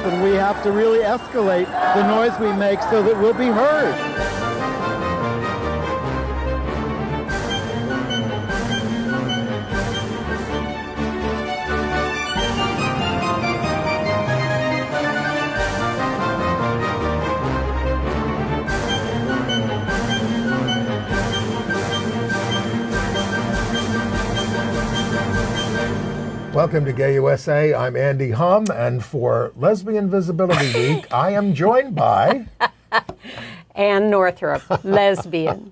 and we have to really escalate the noise we make so that we'll be heard. Welcome to Gay USA. I'm Andy Hum, and for Lesbian Visibility Week, I am joined by... Ann Northrup, lesbian.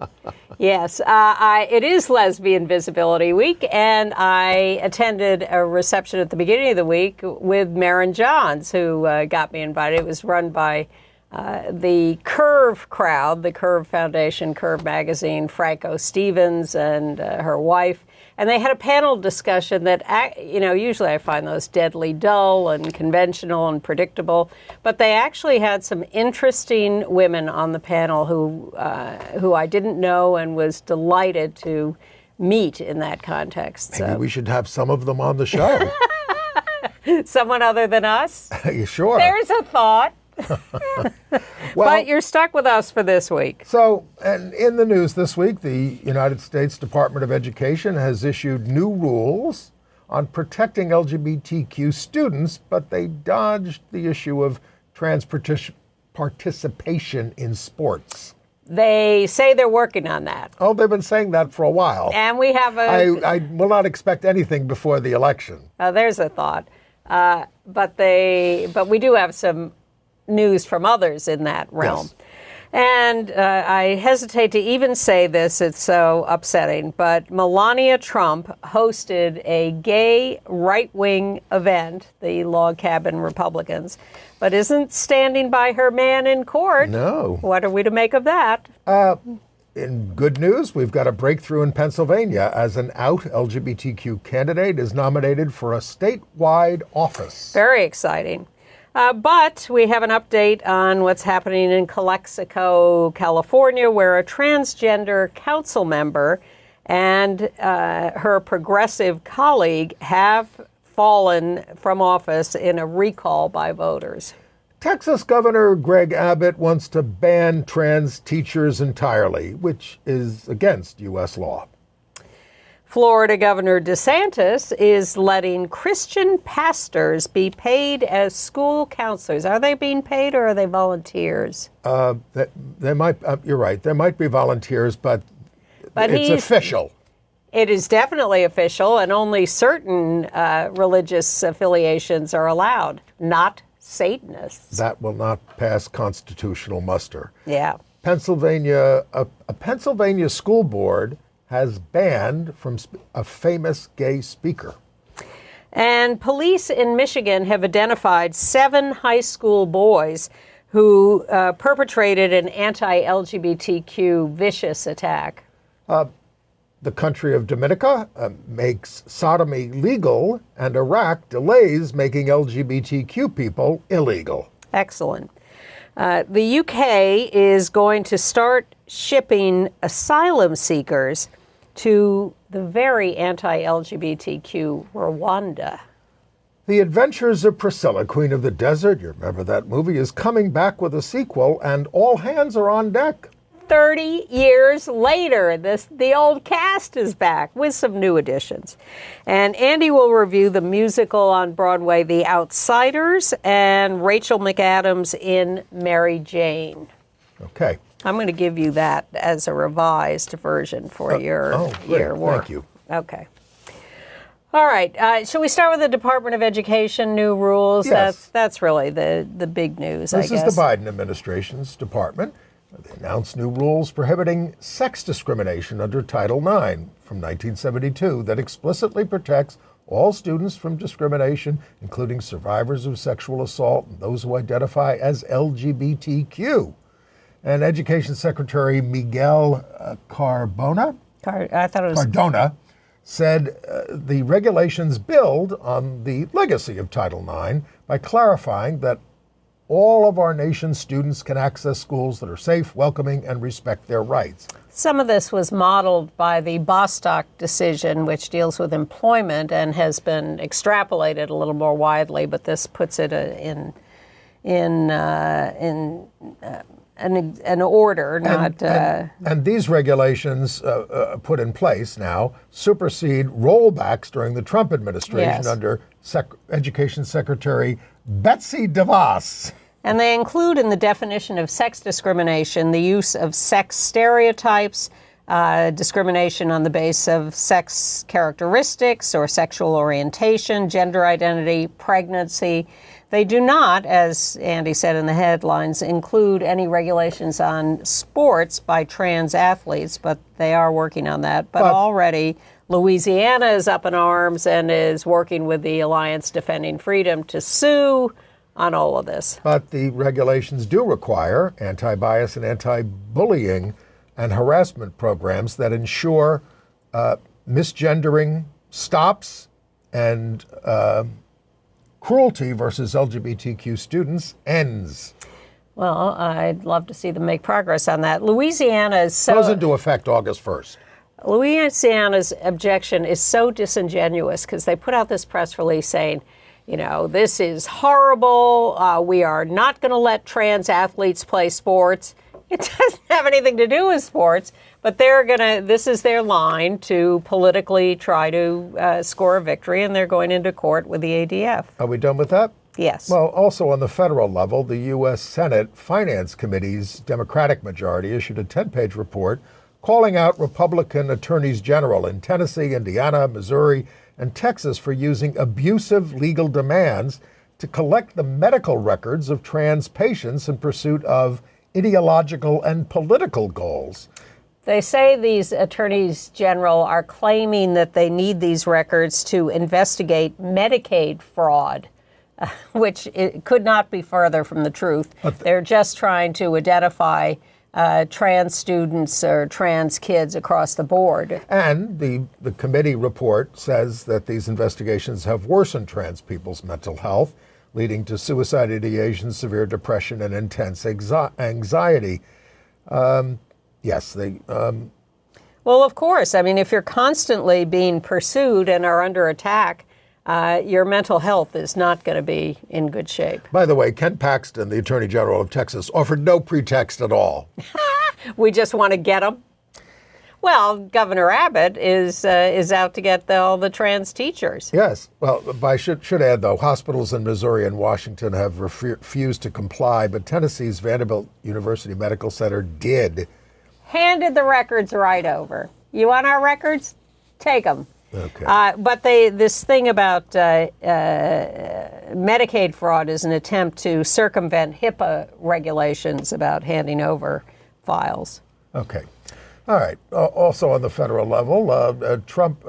Yes, it is Lesbian Visibility Week, and I attended a reception at the beginning of the week with Maren Johns, who got me invited. It was run by the Curve crowd, the Curve Foundation, Curve Magazine, Franco Stevens and her wife. And they had a panel discussion that, usually I find those deadly dull and conventional and predictable, but they actually had some interesting women on the panel who I didn't know and was delighted to meet in that context. Maybe we should have some of them on the show. Someone other than us? You sure? There's a thought. Well, but you're stuck with us for this week. So, and in the news this week, the United States Department of Education has issued new rules on protecting LGBTQ students, but they dodged the issue of trans participation in sports. They say they're working on that. Oh, they've been saying that for a while. And we have I will not expect anything before the election. There's a thought. But we do have some news from others in that realm. Yes. And I hesitate to even say this, it's so upsetting, but Melania Trump hosted a gay right-wing event, the Log Cabin Republicans, but isn't standing by her man in court. No. What are we to make of that? In good news, we've got a breakthrough in Pennsylvania as an out LGBTQ candidate is nominated for a statewide office. Very exciting. But we have an update on what's happening in Calexico, California, where a transgender council member and her progressive colleague have fallen from office in a recall by voters. Texas Governor Greg Abbott wants to ban trans teachers entirely, which is against U.S. law. Florida Governor DeSantis is letting Christian pastors be paid as school counselors. Are they being paid or are they volunteers? They might. You're right. There might be volunteers, but it's official. It is definitely official, and only certain religious affiliations are allowed, not Satanists. That will not pass constitutional muster. Yeah. Pennsylvania, a Pennsylvania school board has banned from a famous gay speaker. And police in Michigan have identified 7 high school boys who perpetrated an anti-LGBTQ vicious attack. The country of Dominica makes sodomy legal, and Iraq delays making LGBTQ people illegal. Excellent. The UK is going to start shipping asylum seekers to the very anti-LGBTQ Rwanda. The Adventures of Priscilla, Queen of the Desert, you remember that movie, is coming back with a sequel, and all hands are on deck. 30 years later, the old cast is back with some new additions. And Andy will review the musical on Broadway, The Outsiders, and Rachel McAdams in Mary Jane. Okay. I'm going to give you that as a revised version for your work. Thank you. Okay. All right. Shall we start with the Department of Education new rules? Yes. That's really the big news, I guess. This is the Biden administration's department. They announced new rules prohibiting sex discrimination under Title IX from 1972 that explicitly protects all students from discrimination, including survivors of sexual assault and those who identify as LGBTQ. And Education Secretary Miguel Cardona said the regulations build on the legacy of Title IX by clarifying that all of our nation's students can access schools that are safe, welcoming, and respect their rights. Some of this was modeled by the Bostock decision, which deals with employment and has been extrapolated a little more widely, but this puts it in an order, not. And these regulations put in place now supersede rollbacks during the Trump administration under Education Secretary Betsy DeVos. And they include in the definition of sex discrimination the use of sex stereotypes, discrimination on the basis of sex characteristics or sexual orientation, gender identity, pregnancy. They do not, as Andy said in the headlines, include any regulations on sports by trans athletes, but they are working on that. But already Louisiana is up in arms and is working with the Alliance Defending Freedom to sue on all of this. But the regulations do require anti-bias and anti-bullying and harassment programs that ensure misgendering stops and cruelty versus LGBTQ students ends. Well, I'd love to see them make progress on that. Louisiana is goes into effect August 1st. Louisiana's objection is so disingenuous because they put out this press release saying, you know, this is horrible. We are not going to let trans athletes play sports. It doesn't have anything to do with sports, but this is their line to politically try to score a victory, and they're going into court with the ADF. Are we done with that? Yes. Well, also on the federal level, the U.S. Senate Finance Committee's Democratic majority issued a 10-page report calling out Republican attorneys general in Tennessee, Indiana, Missouri, and Texas for using abusive legal demands to collect the medical records of trans patients in pursuit of ideological and political goals. They say these attorneys general are claiming that they need these records to investigate Medicaid fraud, which it could not be further from the truth. They're just trying to identify trans students or trans kids across the board. And the committee report says that these investigations have worsened trans people's mental health, leading to suicide ideation, severe depression, and intense anxiety. Yes, they... Well, of course. I mean, if you're constantly being pursued and are under attack, your mental health is not going to be in good shape. By the way, Ken Paxton, the Attorney General of Texas, offered no pretext at all. We just want to get them. Well, Governor Abbott is out to get all the trans teachers. Yes. Well, I should add, though, hospitals in Missouri and Washington have refused to comply, but Tennessee's Vanderbilt University Medical Center did. Handed the records right over. You want our records? Take them. Okay. But this thing about Medicaid fraud is an attempt to circumvent HIPAA regulations about handing over files. Okay. All right. Also on the federal level, Trump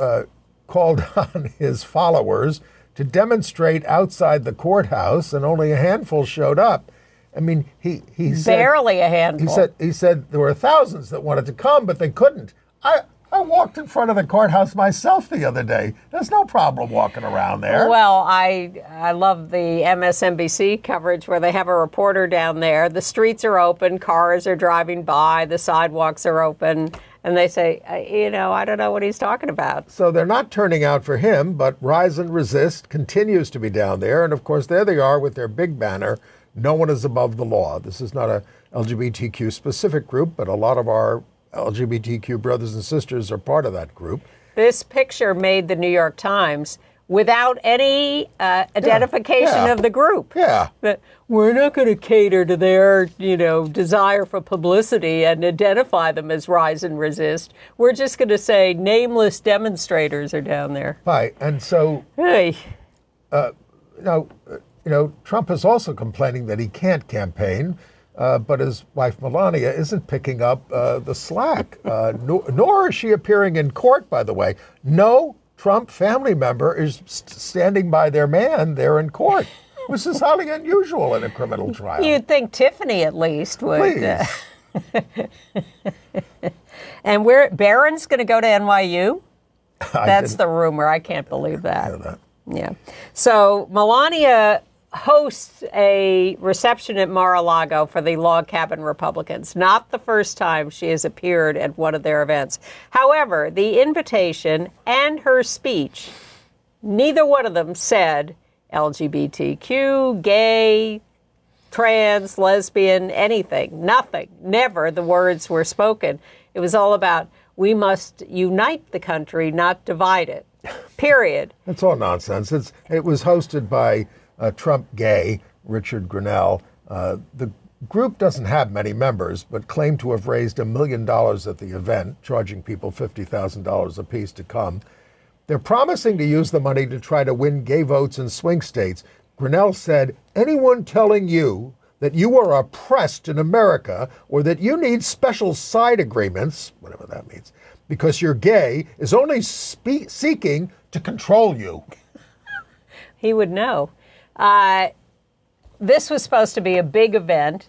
called on his followers to demonstrate outside the courthouse, and only a handful showed up. I mean, he said... Barely a handful. He said there were thousands that wanted to come, but they couldn't. I walked in front of the courthouse myself the other day. There's no problem walking around there. Well, I love the MSNBC coverage where they have a reporter down there. The streets are open, cars are driving by, the sidewalks are open, and they say, I don't know what he's talking about. So they're not turning out for him, but Rise and Resist continues to be down there. And of course, there they are with their big banner, "No one is above the law." This is not a LGBTQ specific group, but a lot of our LGBTQ brothers and sisters are part of that group. This picture made the New York Times without any identification of the group. Yeah. But we're not going to cater to their, desire for publicity and identify them as Rise and Resist. We're just going to say nameless demonstrators are down there. Right. And so, hey. Trump is also complaining that he can't campaign. But his wife, Melania, isn't picking up the slack, nor is she appearing in court, by the way. No Trump family member is standing by their man there in court, which is highly unusual in a criminal trial. You'd think Tiffany at least would. Please. And Barron's going to go to NYU? That's the rumor. I can't believe that. Yeah. So Melania hosts a reception at Mar-a-Lago for the Log Cabin Republicans. Not the first time she has appeared at one of their events. However, the invitation and her speech, neither one of them said LGBTQ, gay, trans, lesbian, anything, nothing. Never the words were spoken. It was all about, we must unite the country, not divide it, period. It's all nonsense. It was hosted by Trump gay, Richard Grenell. The group doesn't have many members, but claimed to have raised $1 million at the event, charging people $50,000 apiece to come. They're promising to use the money to try to win gay votes in swing states. Grenell said, anyone telling you that you are oppressed in America or that you need special side agreements, whatever that means, because you're gay, is only seeking to control you. He would know. This was supposed to be a big event,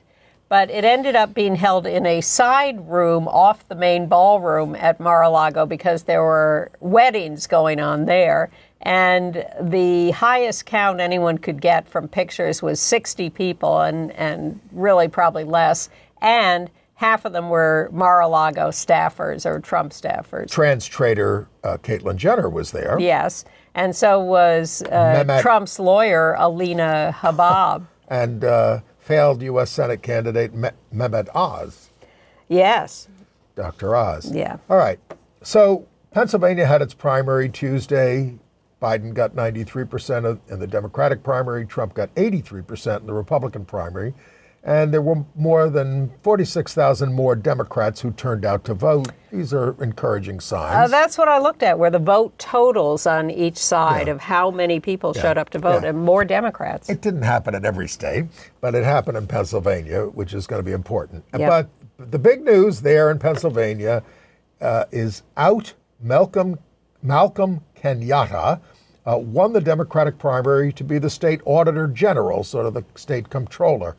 but it ended up being held in a side room off the main ballroom at Mar-a-Lago because there were weddings going on there. And the highest count anyone could get from pictures was 60 people, and really probably less. And half of them were Mar-a-Lago staffers or Trump staffers. Trans trader Caitlyn Jenner was there. Yes. And so was Trump's lawyer, Alina Habab. And failed U.S. Senate candidate Mehmet Oz. Yes. Dr. Oz. Yeah. All right. So Pennsylvania had its primary Tuesday. Biden got 93% in the Democratic primary. Trump got 83% in the Republican primary. And there were more than 46,000 more Democrats who turned out to vote. These are encouraging signs. That's what I looked at, were the vote totals on each side of how many people showed up to vote, and more Democrats. It didn't happen in every state, but it happened in Pennsylvania, which is going to be important. But the big news there in Pennsylvania is out Malcolm Kenyatta won the Democratic primary to be the state auditor general, sort of the state comptroller.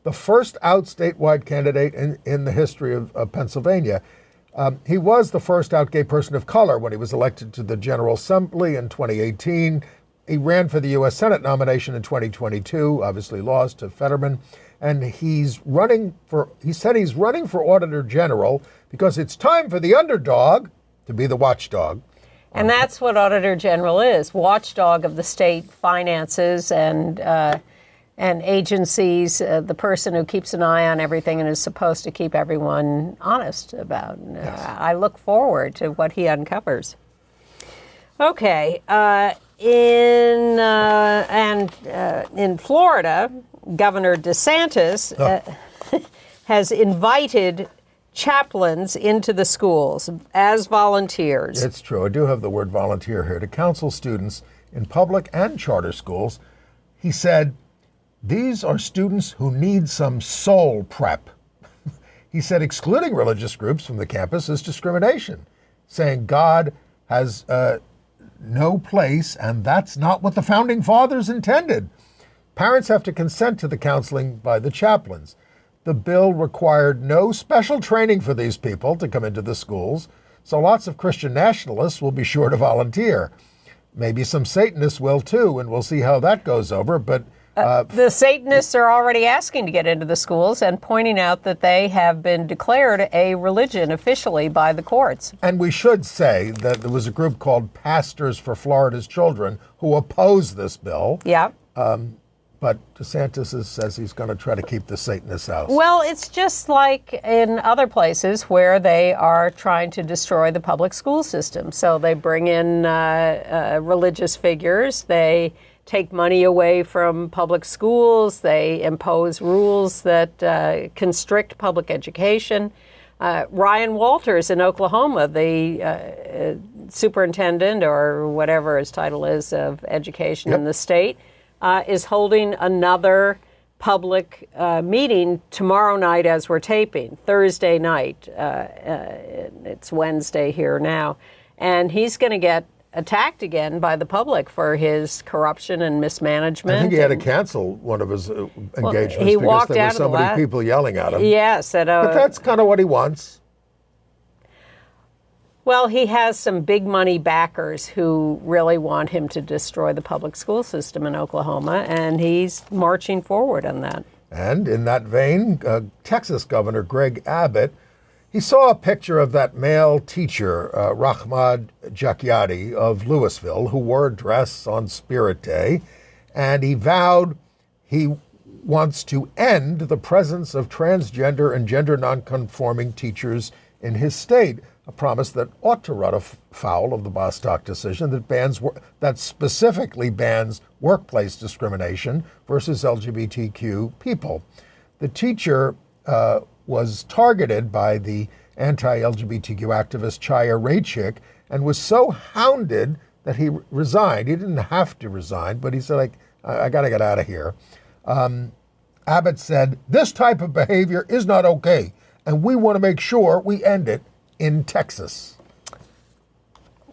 The first out statewide candidate in the history of Pennsylvania. He was the first out gay person of color when he was elected to the General Assembly in 2018. He ran for the U.S. Senate nomination in 2022, obviously lost to Fetterman. And he said he's running for Auditor General because it's time for the underdog to be the watchdog. And that's what Auditor General is, watchdog of the state finances and agencies, the person who keeps an eye on everything and is supposed to keep everyone honest about. I look forward to what he uncovers. Okay, in Florida, Governor DeSantis has invited chaplains into the schools as volunteers. It's true. I do have the word volunteer here. To counsel students in public and charter schools, he said, these are students who need some soul prep. He said excluding religious groups from the campus is discrimination, saying God has no place, and that's not what the founding fathers intended. Parents have to consent to the counseling by the chaplains. The bill required no special training for these people to come into the schools, so lots of Christian nationalists will be sure to volunteer. Maybe some Satanists will too, and we'll see how that goes over, but the Satanists are already asking to get into the schools and pointing out that they have been declared a religion officially by the courts. And we should say that there was a group called Pastors for Florida's Children who opposed this bill. Yeah. But DeSantis says he's going to try to keep the Satanists out. Well, it's just like in other places where they are trying to destroy the public school system. So they bring in religious figures. They take money away from public schools. They impose rules that constrict public education. Ryan Walters in Oklahoma, the superintendent or whatever his title is of education in the state, is holding another public meeting tomorrow night as we're taping, Thursday night. It's Wednesday here now. And he's going to get attacked again by the public for his corruption and mismanagement. I think he had to cancel one of his engagements he because there were so many people yelling at him. Yes. But that's kind of what he wants. Well, he has some big money backers who really want him to destroy the public school system in Oklahoma, and he's marching forward on that. And in that vein, Texas Governor Greg Abbott, he saw a picture of that male teacher, Rahmad Jakyadi of Louisville, who wore a dress on Spirit Day, and he vowed he wants to end the presence of transgender and gender nonconforming teachers in his state, a promise that ought to run afoul of the Bostock decision that specifically bans workplace discrimination versus LGBTQ people. The teacher was targeted by the anti-LGBTQ activist Chaya Raichik and was so hounded that he resigned. He didn't have to resign, but he said, like, I got to get out of here. Abbott said, this type of behavior is not okay, and we want to make sure we end it in Texas.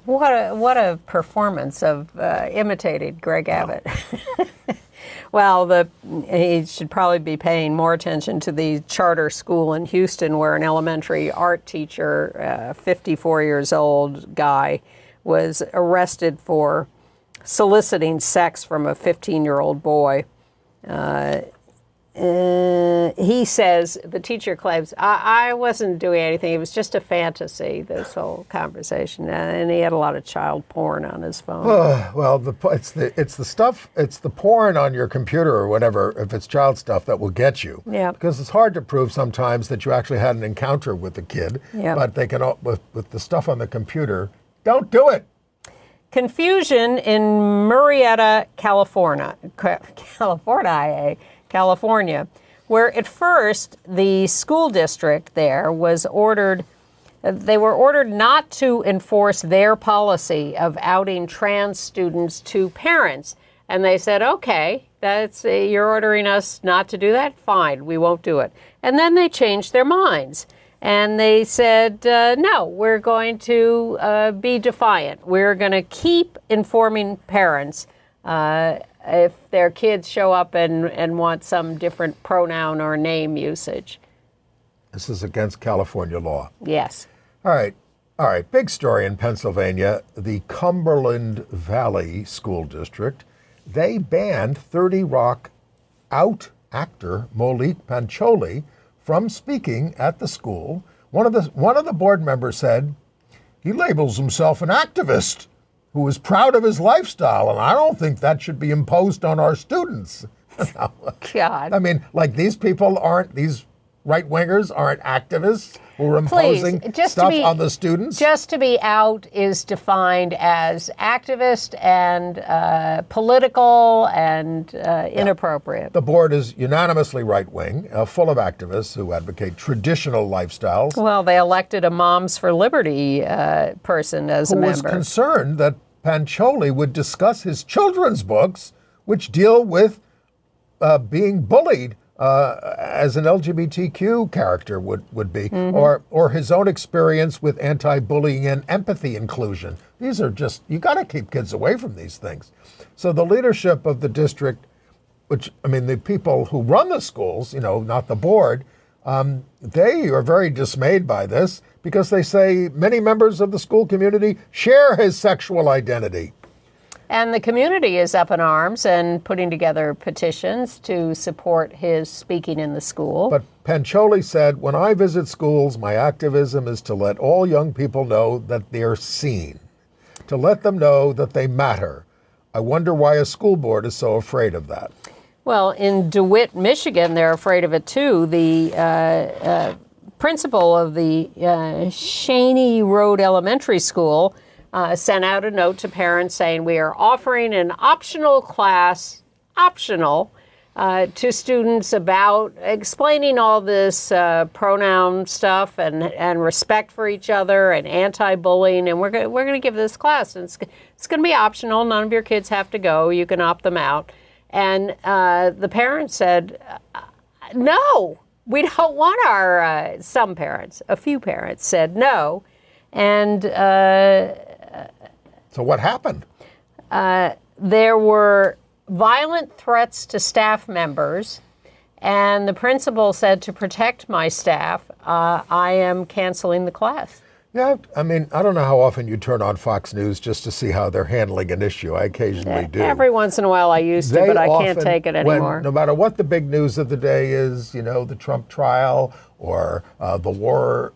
What a performance of imitating Greg Abbott. Well, he should probably be paying more attention to the charter school in Houston where an elementary art teacher, 54 years old guy, was arrested for soliciting sex from a 15-year-old boy. He says, the teacher claims, I wasn't doing anything. It was just a fantasy, this whole conversation. And he had a lot of child porn on his phone. Well, it's the porn on your computer or whatever, if it's child stuff, that will get you. Yeah. Because it's hard to prove sometimes that you actually had an encounter with the kid. Yeah. But they can, with the stuff on the computer, don't do it. Confusion in Murrieta, California, where at first the school district there was ordered, they were ordered not to enforce their policy of outing trans students to parents. And they said, okay, you're ordering us not to do that? Fine, we won't do it. And then they changed their minds. And they said, no, we're going to be defiant. We're going to keep informing parents if their kids show up and want some different pronoun or name usage. This is against California law. Yes. All right. Big story in Pennsylvania. The Cumberland Valley School District, they banned 30 Rock out actor Malik Pancholi from speaking at the school. One of the board members said, he labels himself an activist who is proud of his lifestyle, and I don't think that should be imposed on our students. God. I mean, like, these right-wingers aren't activists who are imposing stuff on the students? Just to be out is defined as activist and political and inappropriate. The board is unanimously right-wing, full of activists who advocate traditional lifestyles. Well, they elected a Moms for Liberty person as a member. Who was concerned that Pancholi would discuss his children's books, which deal with being bullied as an LGBTQ character would be, or his own experience with anti-bullying and empathy inclusion. These are just, you got to keep kids away from these things. So the leadership of the district, the people who run the schools, not the board, they are very dismayed by this because they say many members of the school community share his sexual identity. And the community is up in arms and putting together petitions to support his speaking in the school. But Pancholi said, when I visit schools, my activism is to let all young people know that they're seen, to let them know that they matter. I wonder why a school board is so afraid of that. Well, in DeWitt, Michigan, they're afraid of it too. The principal of the Shaney Road Elementary School sent out a note to parents saying we are offering an optional class, to students about explaining all this pronoun stuff and respect for each other and anti-bullying, and we're going to give this class, and it's going to be optional. None of your kids have to go. You can opt them out. And the parents said, no, we don't want our. Some parents, a few parents said no, and. So what happened? There were violent threats to staff members, and the principal said, to protect my staff, I am canceling the class. Yeah, I don't know how often you turn on Fox News just to see how they're handling an issue. I occasionally do. Every once in a while I used to, but I can't take it anymore. No matter what the big news of the day is, the Trump trial or the war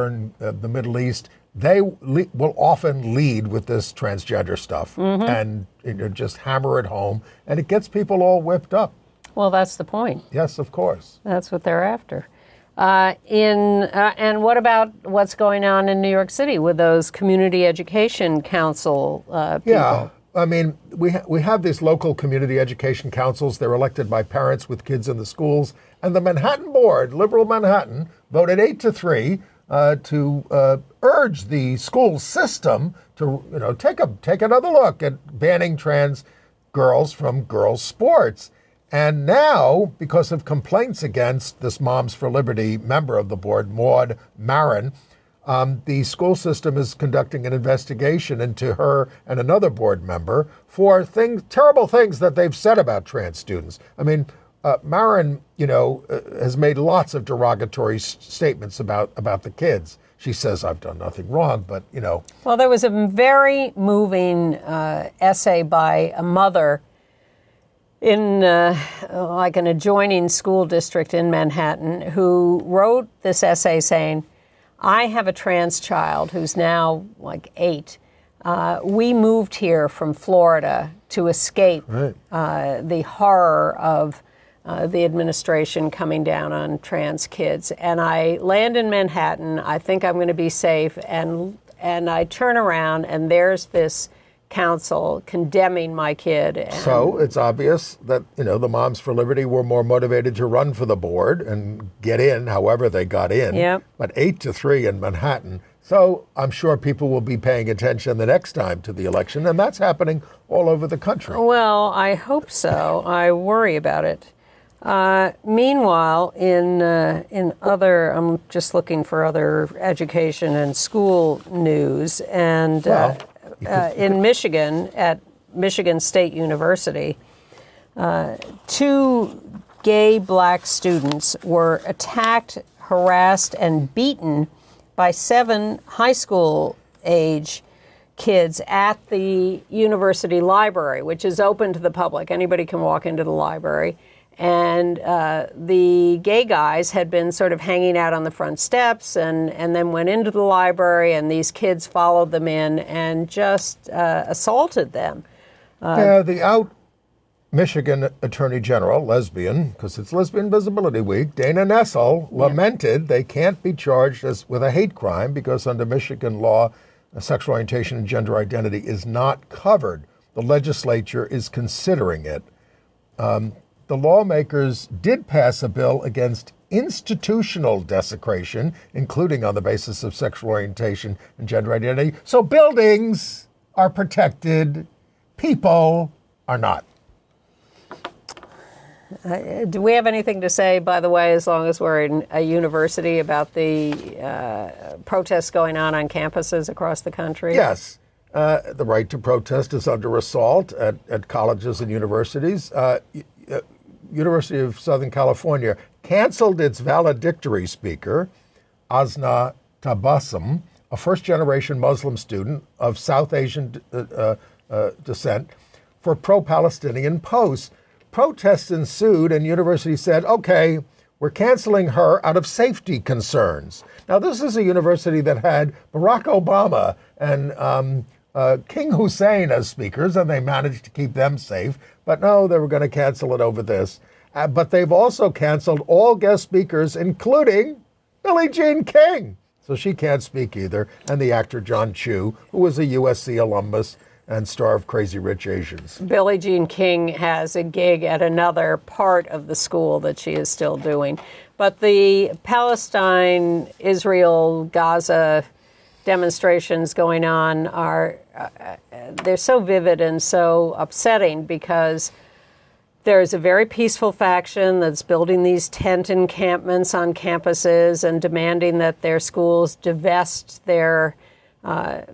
in the Middle East, they will often lead with this transgender stuff and just hammer it home, and it gets people all whipped up. Well, that's the point. Yes, of course. That's what they're after. And what about what's going on in New York City with those community education council people? Yeah, I mean, we have these local community education councils. They're elected by parents with kids in the schools. And the Manhattan board, liberal Manhattan, voted 8-3 to urge the school system to, take another look at banning trans girls from girls' sports. And now, because of complaints against this Moms for Liberty member of the board, Maud Marin, the school system is conducting an investigation into her and another board member for terrible things that they've said about trans students. I mean, Marin, has made lots of derogatory statements about the kids. She says, I've done nothing wrong, but, Well, there was a very moving essay by a mother in like an adjoining school district in Manhattan who wrote this essay saying, I have a trans child who's now like 8. We moved here from Florida to escape the horror of the administration coming down on trans kids. And I land in Manhattan. I think I'm going to be safe. And I turn around and there's this council condemning my kid. So it's obvious that, the Moms for Liberty were more motivated to run for the board and get in however they got in. Yep. But 8-3 in Manhattan. So I'm sure people will be paying attention the next time to the election. And that's happening all over the country. Well, I hope so. I worry about it. Meanwhile, in other, I'm just looking for other education and school news, and in Michigan, at Michigan State University, 2 gay black students were attacked, harassed, and beaten by 7 high school age kids at the university library, which is open to the public. Anybody can walk into the library. And the gay guys had been sort of hanging out on the front steps and then went into the library, and these kids followed them in and just assaulted them. The out Michigan Attorney General, lesbian, because it's Lesbian Visibility Week, Dana Nessel, lamented they can't be charged with a hate crime because under Michigan law, sexual orientation and gender identity is not covered. The legislature is considering it. The lawmakers did pass a bill against institutional desecration, including on the basis of sexual orientation and gender identity. So buildings are protected, people are not. Do we have anything to say, by the way, as long as we're in a university, about the protests going on campuses across the country? Yes. The right to protest is under assault at colleges and universities. University of Southern California canceled its valedictory speaker, Asna Tabassum, a first-generation Muslim student of South Asian descent, for pro-Palestinian posts. Protests ensued, and university said, okay, we're canceling her out of safety concerns. Now, this is a university that had Barack Obama and King Hussein as speakers, and they managed to keep them safe. But no, they were going to cancel it over this. But they've also canceled all guest speakers, including Billie Jean King. So she can't speak either. And the actor John Chu, who was a USC alumnus and star of Crazy Rich Asians. Billie Jean King has a gig at another part of the school that she is still doing. But the Palestine, Israel, Gaza demonstrations going on are, they're so vivid and so upsetting because there's a very peaceful faction that's building these tent encampments on campuses and demanding that their schools divest their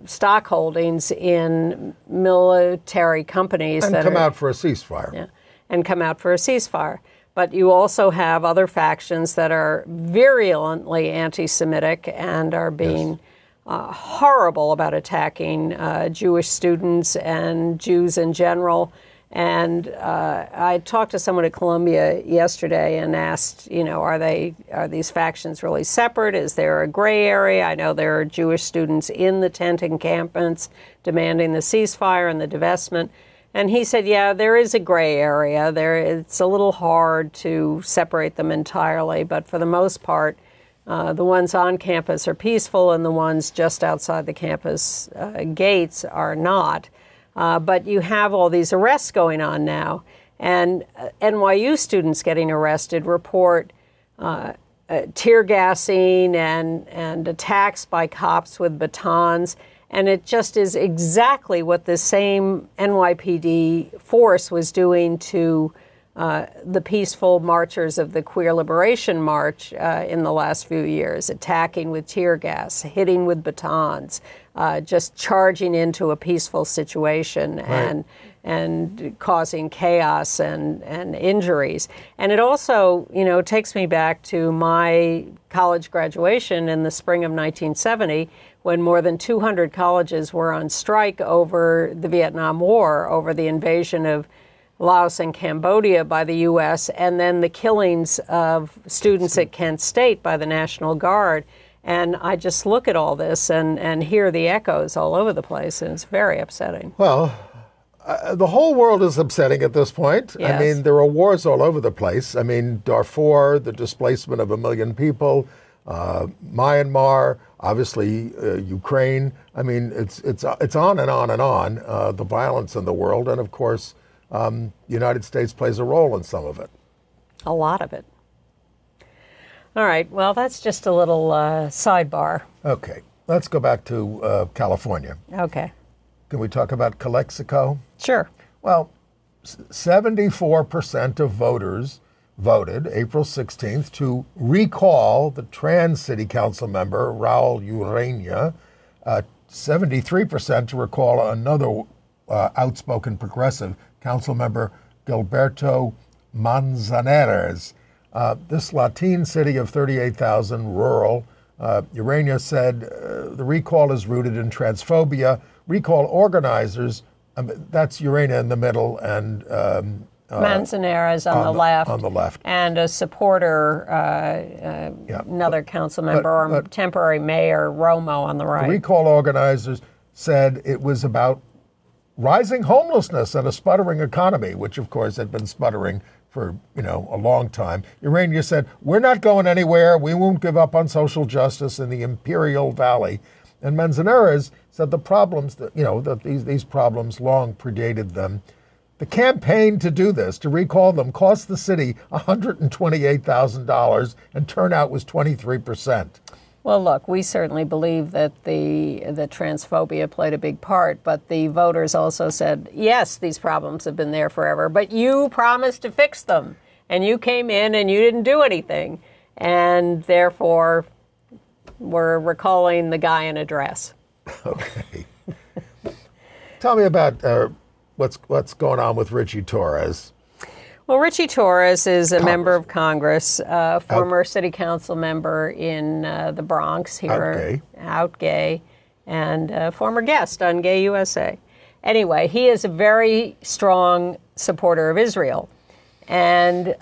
stock holdings in military companies. And come out for a ceasefire. Yeah, and come out for a ceasefire. But you also have other factions that are virulently anti-Semitic and are being horrible about attacking Jewish students and Jews in general. And I talked to someone at Columbia yesterday and asked, are these factions really separate? Is there a gray area? I know there are Jewish students in the tent encampments demanding the ceasefire and the divestment. And he said, yeah, there is a gray area. It's a little hard to separate them entirely, but for the most part, the ones on campus are peaceful and the ones just outside the campus gates are not. But you have all these arrests going on now. And NYU students getting arrested report tear gassing and attacks by cops with batons. And it just is exactly what the same NYPD force was doing to the peaceful marchers of the Queer Liberation March in the last few years, attacking with tear gas, hitting with batons, just charging into a peaceful situation and causing chaos and injuries. And it also, takes me back to my college graduation in the spring of 1970, when more than 200 colleges were on strike over the Vietnam War, over the invasion of Laos and Cambodia by the U.S., and then the killings of students at Kent State by the National Guard. And I just look at all this and hear the echoes all over the place, and it's very upsetting. Well, the whole world is upsetting at this point. Yes. I mean, there are wars all over the place. I mean, Darfur, the displacement of 1 million people, Myanmar, obviously Ukraine. I mean, it's on and on and on, the violence in the world. And of course, the United States plays a role in some of it. A lot of it. All right. Well, that's just a little sidebar. Okay. Let's go back to California. Okay. Can we talk about Calexico? Sure. Well, 74% of voters voted April 16th to recall the trans city council member, Raul Urania, 73% to recall another outspoken progressive council member, Gilberto Manzanares. This Latin city of 38,000, rural, Urania said the recall is rooted in transphobia. Recall organizers, that's Urania in the middle, and Manzanares on the left. On the left. And a supporter, another council member or temporary mayor, Romo, on the right. The recall organizers said it was about rising homelessness and a sputtering economy, which of course had been sputtering for a long time. Urania said, "We're not going anywhere. We won't give up on social justice in the Imperial Valley." And Manzanares said the problems that these problems long predated them. The campaign to do this, to recall them, cost the city $128,000, and turnout was 23%. Well, look, we certainly believe that the transphobia played a big part, but the voters also said, yes, these problems have been there forever, but you promised to fix them, and you came in and you didn't do anything, and therefore we're recalling the guy in a dress. Okay. Tell me about what's going on with Richie Torres. Well, Richie Torres is a member of Congress, former city council member in the Bronx here, out gay, and former guest on Gay USA. Anyway, he is a very strong supporter of Israel. And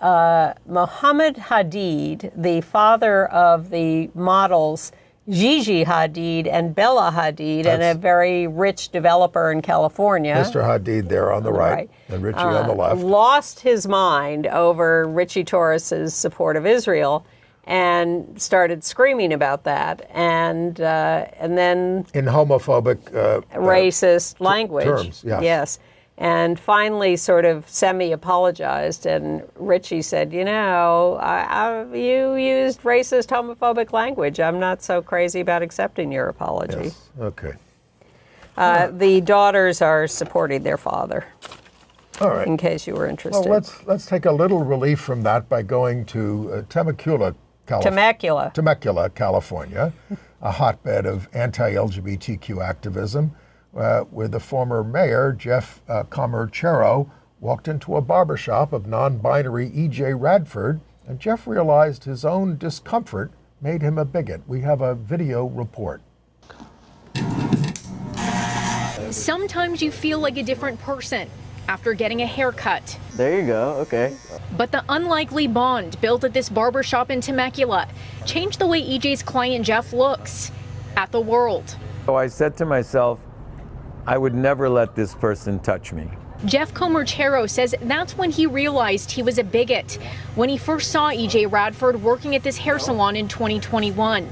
Mohammed Hadid, the father of the models Gigi Hadid and Bella Hadid, and a very rich developer in California. Mr. Hadid there on the right, and Richie on the left. Lost his mind over Richie Torres's support of Israel and started screaming about that. And then... in homophobic... racist language. Terms, yes. Yes. And finally sort of semi-apologized, and Richie said, you used racist, homophobic language. I'm not so crazy about accepting your apology. Yes. Okay. The daughters are supporting their father. All right. In case you were interested. Well, let's take a little relief from that by going to Temecula, California, a hotbed of anti-LGBTQ activism. Where the former mayor, Jeff Comerchero, walked into a barbershop of non-binary E.J. Radford, and Jeff realized his own discomfort made him a bigot. We have a video report. Sometimes you feel like a different person after getting a haircut. There you go, okay. But the unlikely bond built at this barbershop in Temecula changed the way EJ's client Jeff looks at the world. So I said to myself, I would never let this person touch me. Jeff Comerchero says that's when he realized he was a bigot, when he first saw EJ Radford working at this hair salon in 2021.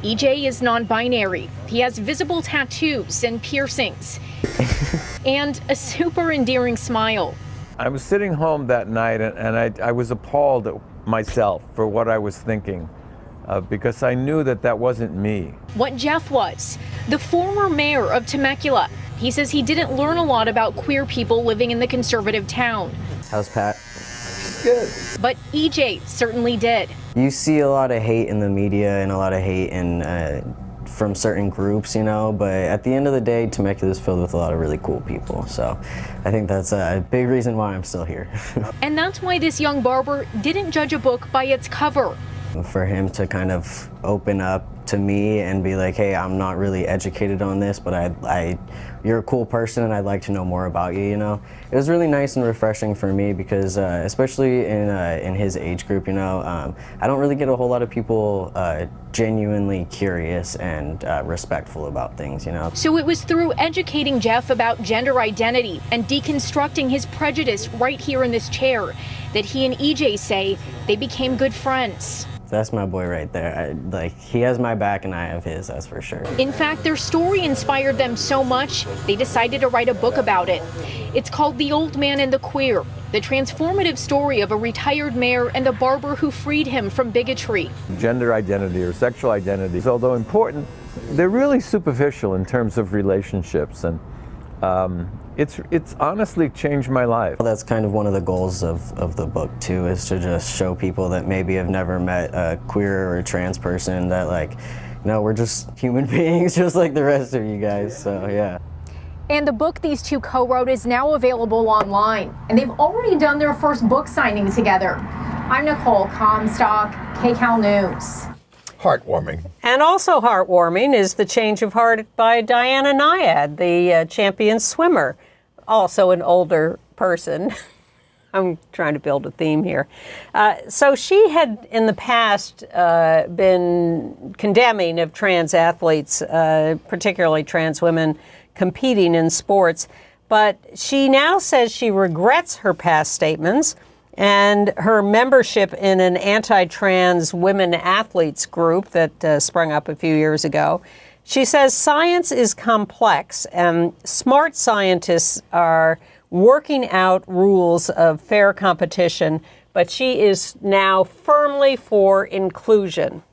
EJ is non-binary. He has visible tattoos and piercings and a super endearing smile. I was sitting home that night and I was appalled at myself for what I was thinking because I knew that wasn't me. What Jeff was, the former mayor of Temecula. He says he didn't learn a lot about queer people living in the conservative town. How's Pat? Good. But EJ certainly did. You see a lot of hate in the media and a lot of hate from certain groups, you know, but at the end of the day, Temecula is filled with a lot of really cool people. So I think that's a big reason why I'm still here. And that's why this young barber didn't judge a book by its cover. For him to kind of open up to me and be like, hey, I'm not really educated on this, but you're a cool person and I'd like to know more about you, you know? It was really nice and refreshing for me because especially in his age group, you know, I don't really get a whole lot of people genuinely curious and respectful about things, you know? So it was through educating Jeff about gender identity and deconstructing his prejudice right here in this chair that he and EJ say they became good friends. That's my boy right there. He has my back and I have his, that's for sure. In fact, their story inspired them so much, they decided to write a book about it. It's called The Old Man and the Queer, the transformative story of a retired mayor and a barber who freed him from bigotry. Gender identity or sexual identities, although important, they're really superficial in terms of relationships, and it's honestly changed my life. That's kind of one of the goals of the book too, is to just show people that maybe have never met a queer or a trans person that, like, no, we're just human beings just like the rest of you guys, so yeah. And the book these two co-wrote is now available online, and they've already done their first book signing together. I'm Nicole Comstock, KCAL News. Heartwarming. And also heartwarming is the change of heart by Diana Nyad, the champion swimmer, also an older person. I'm trying to build a theme here. So she had in the past been condemning of trans athletes, particularly trans women, competing in sports. But she now says she regrets her past statements and her membership in an anti-trans women athletes group that sprung up a few years ago. She says science is complex and smart scientists are working out rules of fair competition, but she is now firmly for inclusion.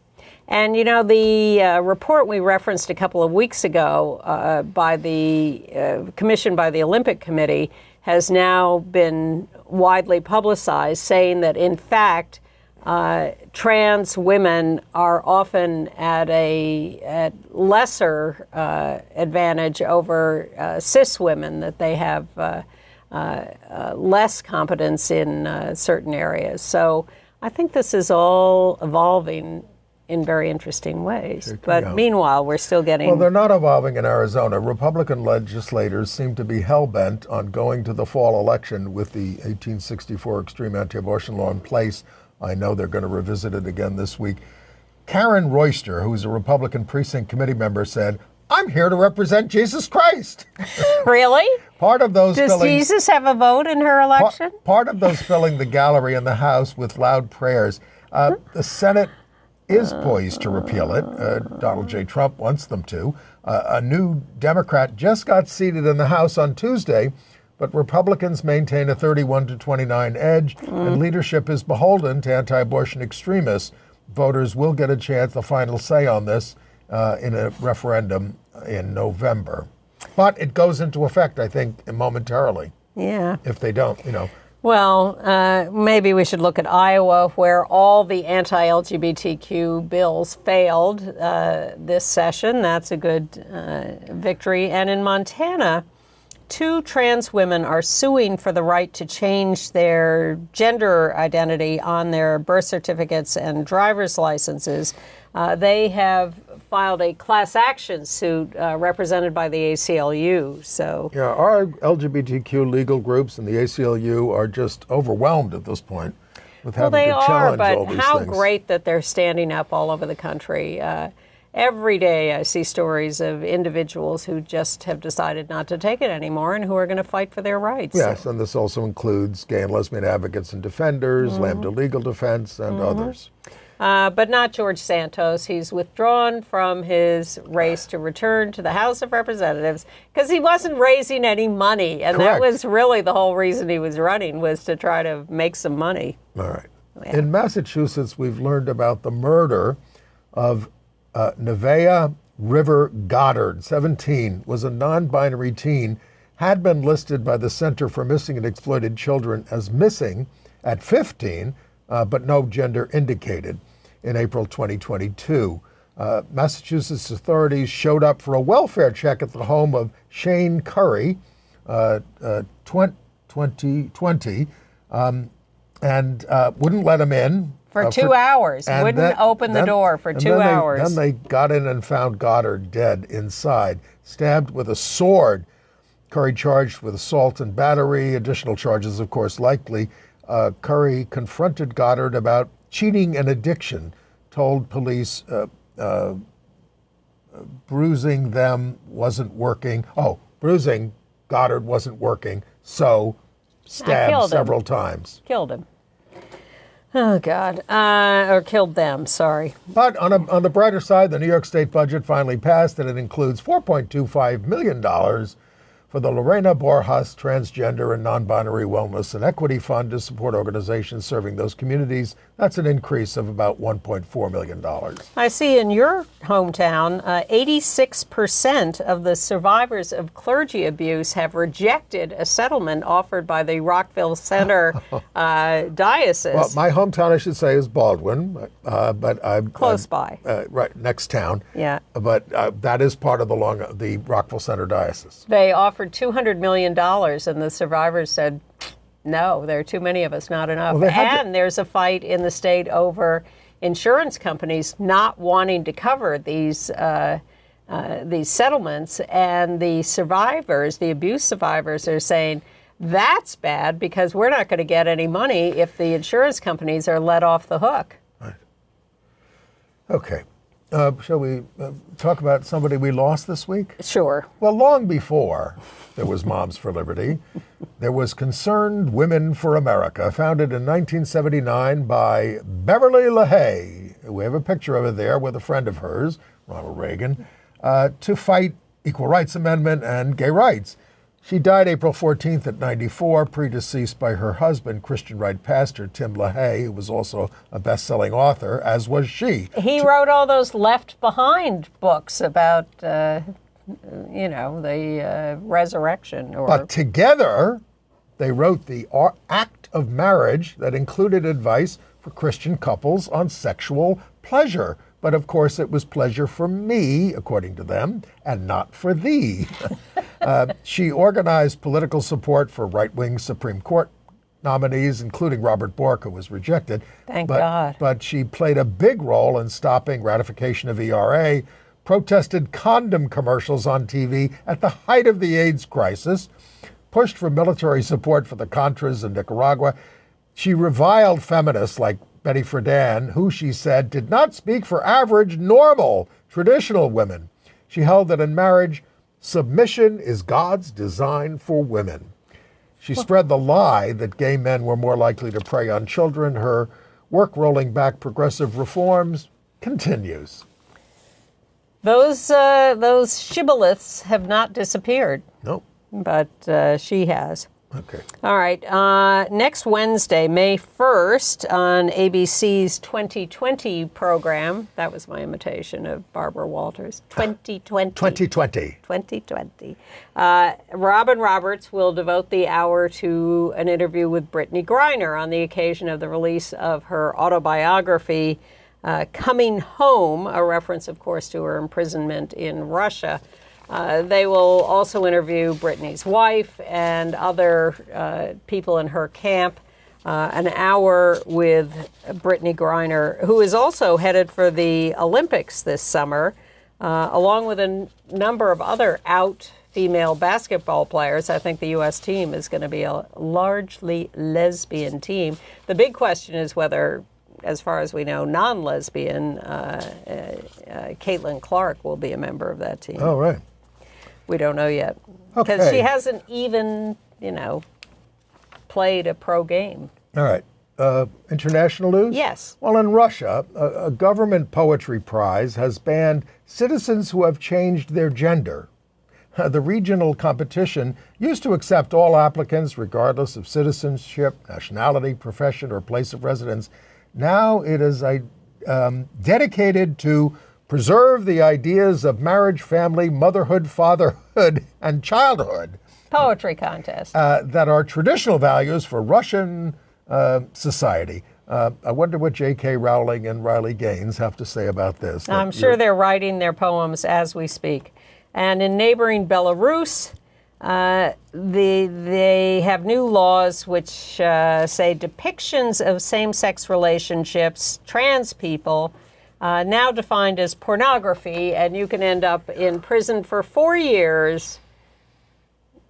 And, you know, the report we referenced a couple of weeks ago by the commissioned by the Olympic Committee has now been widely publicized, saying that, in fact, trans women are often at lesser advantage over cis women, that they have less competence in certain areas. So I think this is all evolving in very interesting ways. But meanwhile, we're still getting... Well, they're not evolving in Arizona. Republican legislators seem to be hell-bent on going to the fall election with the 1864 extreme anti-abortion law in place. I know they're going to revisit it again this week. Karen Royster, who's a Republican precinct committee member, said, "I'm here to represent Jesus Christ." Really? Part of those Does Jesus have a vote in her election? Part of those filling the gallery in the House with loud prayers. The Senate is poised to repeal it. Donald J. Trump wants them to. A new Democrat just got seated in the House on Tuesday, but Republicans maintain a 31-29 edge, and leadership is beholden to anti-abortion extremists. Voters will get a chance, the final say on this, in a referendum in November. But it goes into effect, I think, momentarily. Yeah. If they don't, you know. Well, maybe we should look at Iowa, where all the anti-LGBTQ bills failed this session. That's a good victory. And in Montana, 2 trans women are suing for the right to change their gender identity on their birth certificates and driver's licenses. They have filed a class action suit represented by the ACLU. So yeah, our LGBTQ legal groups and the ACLU are just overwhelmed at this point with having to challenge all these things. Well, they are, but how great that they're standing up all over the country. Every day I see stories of individuals who just have decided not to take it anymore and who are going to fight for their rights. Yes, and this also includes gay and lesbian advocates and defenders, Lambda Legal Defense, and others. But not George Santos. He's withdrawn from his race to return to the House of Representatives because he wasn't raising any money. And Correct. that was really the whole reason he was running, was to try to make some money. All right. Yeah. In Massachusetts, we've learned about the murder of Nevaeh River Goddard, 17, was a non-binary teen, had been listed by the Center for Missing and Exploited Children as missing at 15, but no gender indicated. In April 2022, Massachusetts authorities showed up for a welfare check at the home of Shane Curry, 2020, and wouldn't let him in. For 2 hours. Wouldn't open the door for 2 hours. Then they got in and found Goddard dead inside, stabbed with a sword. Curry charged with assault and battery, additional charges, of course, likely. Curry confronted Goddard about cheating and addiction, told police bruising them wasn't working. Oh, bruising Goddard wasn't working, so stabbed several times. Killed him. Oh, God. Or killed them, sorry. But on the brighter side, the New York State budget finally passed, and it includes $4.25 million for the Lorena Borjas Transgender and Non-Binary Wellness and Equity Fund to support organizations serving those communities. That's an increase of about $1.4 million. I see in your hometown, 86% of the survivors of clergy abuse have rejected a settlement offered by the Rockville Center diocese. Well, my hometown, I should say, is Baldwin, but I'm close by. Right, next town. Yeah. But that is part of the Rockville Center diocese. They offered $200 million, and the survivors said, no, there are too many of us, not enough. Well, and there's a fight in the state over insurance companies not wanting to cover these settlements, and the survivors, the abuse survivors, are saying, that's bad because we're not going to get any money if the insurance companies are let off the hook. Right. Okay. Shall we talk about somebody we lost this week? Sure. Well, long before there was Moms for Liberty, there was Concerned Women for America, founded in 1979 by Beverly LaHaye. We have a picture of her there with a friend of hers, Ronald Reagan, to fight equal rights amendment and gay rights. She died April 14th at 94, predeceased by her husband, Christian right pastor Tim LaHaye, who was also a best-selling author, as was she. He wrote all those Left Behind books about, the resurrection. But together, they wrote the Act of Marriage that included advice for Christian couples on sexual pleasure. But of course, it was pleasure for me, according to them, and not for thee. She organized political support for right-wing Supreme Court nominees, including Robert Bork, who was rejected. Thank God. But she played a big role in stopping ratification of ERA, protested condom commercials on TV at the height of the AIDS crisis, pushed for military support for the Contras in Nicaragua. She reviled feminists like Betty Friedan, who she said did not speak for average, normal, traditional women. She held that in marriage, submission is God's design for women. She spread the lie that gay men were more likely to prey on children. Her work rolling back progressive reforms continues. Those shibboleths have not disappeared. Nope. But she has. Okay. All right. Next Wednesday, May 1st, on ABC's 2020 program. That was my imitation of Barbara Walters. 2020. 2020. 2020. Robin Roberts will devote the hour to an interview with Brittany Griner on the occasion of the release of her autobiography, Coming Home, a reference, of course, to her imprisonment in Russia. They will also interview Brittany's wife and other people in her camp. An hour with Brittany Griner, who is also headed for the Olympics this summer, along with a number of other out female basketball players. I think the U.S. team is going to be a largely lesbian team. The big question is whether as far as we know, non-lesbian, Caitlin Clark will be a member of that team. Oh, right. We don't know yet. Because Okay. she hasn't even, played a pro game. All right. International news? Yes. Well, in Russia, a government poetry prize has banned citizens who have changed their gender. The regional competition used to accept all applicants regardless of citizenship, nationality, profession, or place of residence. Now it is dedicated to preserve the ideas of marriage, family, motherhood, fatherhood, and childhood. Poetry contest. That are traditional values for Russian society. I wonder what J.K. Rowling and Riley Gaines have to say about this. I'm sure they're writing their poems as we speak. And in neighboring Belarus, they have new laws which say depictions of same-sex relationships, trans people, now defined as pornography, and you can end up in prison for 4 years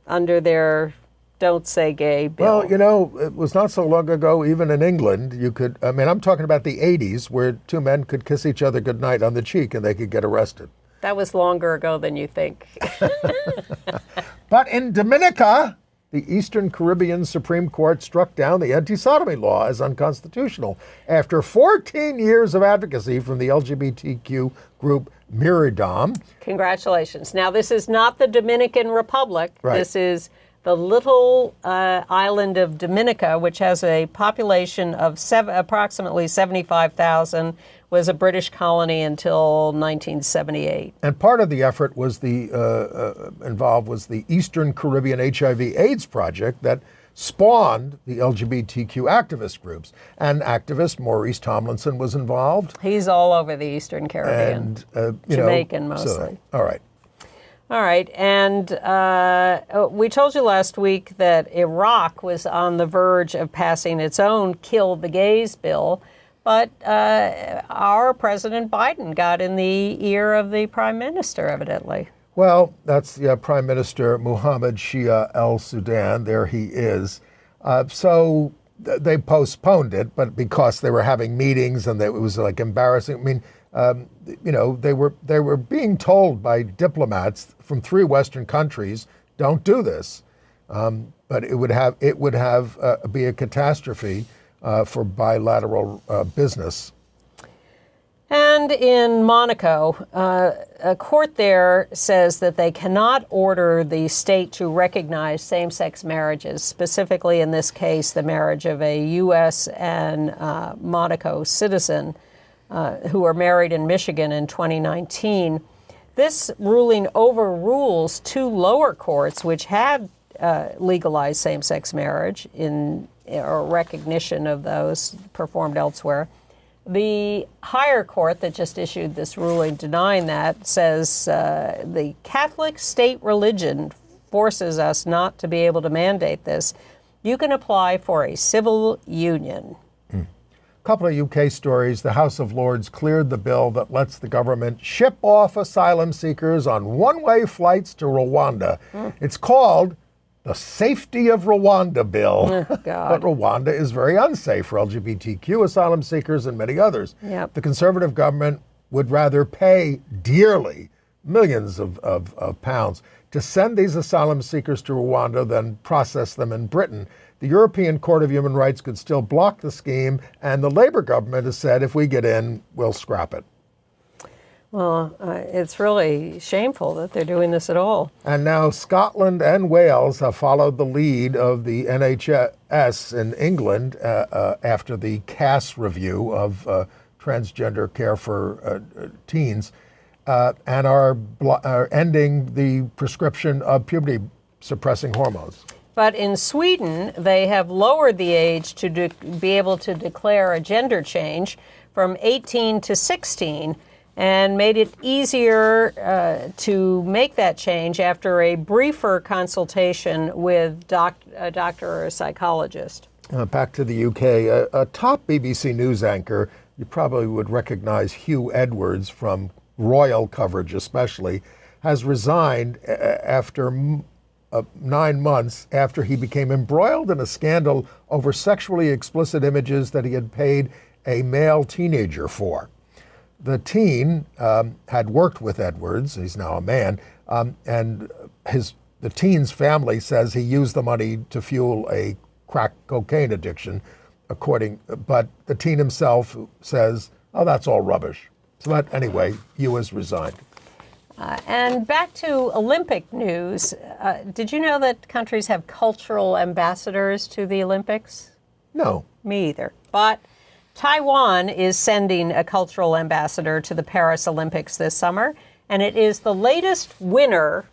under their Don't Say Gay bill. Well, it was not so long ago, even in England, I'm talking about the 80s, where two men could kiss each other goodnight on the cheek and they could get arrested. That was longer ago than you think. But in Dominica, the Eastern Caribbean Supreme Court struck down the anti-sodomy law as unconstitutional after 14 years of advocacy from the LGBTQ group Miradom. Congratulations. Now, this is not the Dominican Republic. Right. This is the little island of Dominica, which has a population of approximately 75,000, was a British colony until 1978. And part of the effort was involved was the Eastern Caribbean HIV/AIDS project that spawned the LGBTQ activist groups. And activist Maurice Tomlinson was involved. He's all over the Eastern Caribbean. And, Jamaican mostly. All right. All right, and we told you last week that Iraq was on the verge of passing its own Kill the Gays bill, but our President Biden got in the ear of the Prime Minister, evidently. Well, that's Prime Minister Mohammed Shia al-Sudan. There he is. So they postponed it, but because they were having meetings and it was like embarrassing. I mean, they were being told by diplomats from 3 Western countries, don't do this. But it would be a catastrophe for bilateral business. And in Monaco, a court there says that they cannot order the state to recognize same-sex marriages, specifically in this case, the marriage of a U.S. and Monaco citizen who were married in Michigan in 2019. This ruling overrules 2 lower courts which had legalized same-sex marriage or recognition of those performed elsewhere. The higher court that just issued this ruling denying that says the Catholic state religion forces us not to be able to mandate this. You can apply for a civil union. A couple of UK stories. The House of Lords cleared the bill that lets the government ship off asylum seekers on one-way flights to Rwanda. It's called the Safety of Rwanda Bill. Oh, God. But Rwanda is very unsafe for LGBTQ asylum seekers and many others. Yep. The Conservative government would rather pay dearly, millions of pounds, to send these asylum seekers to Rwanda than process them in Britain. The European Court of Human Rights could still block the scheme, and the Labour government has said if we get in, we'll scrap it. Well, it's really shameful that they're doing this at all. And now Scotland and Wales have followed the lead of the NHS in England after the CAS review of transgender care for teens and are ending the prescription of puberty-suppressing hormones. But in Sweden, they have lowered the age to be able to declare a gender change from 18 to 16 and made it easier to make that change after a briefer consultation with a doctor or a psychologist. Back to the UK, a top BBC News anchor, you probably would recognize Hugh Edwards from royal coverage especially, has resigned after 9 months after he became embroiled in a scandal over sexually explicit images that he had paid a male teenager for. The teen had worked with Edwards, he's now a man, and the teen's family says he used the money to fuel a crack cocaine addiction, but the teen himself says, oh, that's all rubbish. So but anyway, you has resigned. And back to Olympic news. Did you know that countries have cultural ambassadors to the Olympics? No. Me either. But Taiwan is sending a cultural ambassador to the Paris Olympics this summer, and it is the latest winner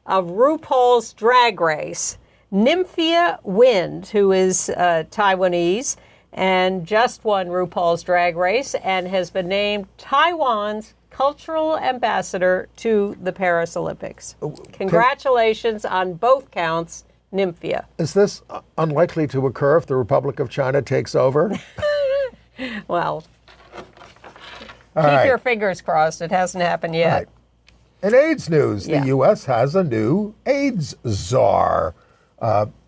of RuPaul's Drag Race, Nymphia Wind, who is Taiwanese and just won RuPaul's Drag Race and has been named Taiwan's cultural ambassador to the Paris Olympics. Congratulations on both counts, Nymphia. Is this unlikely to occur if the Republic of China takes over? Well, keep your fingers crossed. It hasn't happened yet. Right. In AIDS news, the U.S. has a new AIDS czar.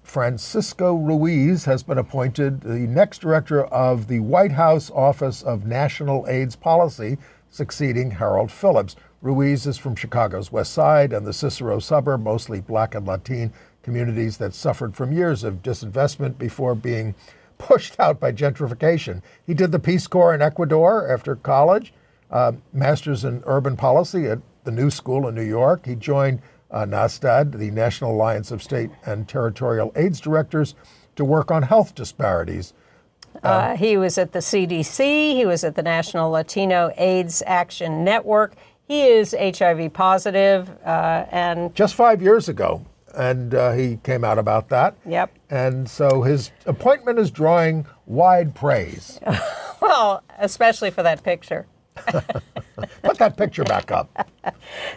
Francisco Ruiz has been appointed the next director of the White House Office of National AIDS Policy, succeeding Harold Phillips. Ruiz is from Chicago's West Side and the Cicero suburb, mostly Black and Latin communities that suffered from years of disinvestment before being pushed out by gentrification. He did the Peace Corps in Ecuador after college, master's in urban policy at the New School in New York. He joined NASTAD, the National Alliance of State and Territorial AIDS Directors, to work on health disparities. He was at the CDC. He was at the National Latino AIDS Action Network. He is HIV positive, and just 5 years ago, and he came out about that. Yep. And so his appointment is drawing wide praise. Well, especially for that picture. Put that picture back up.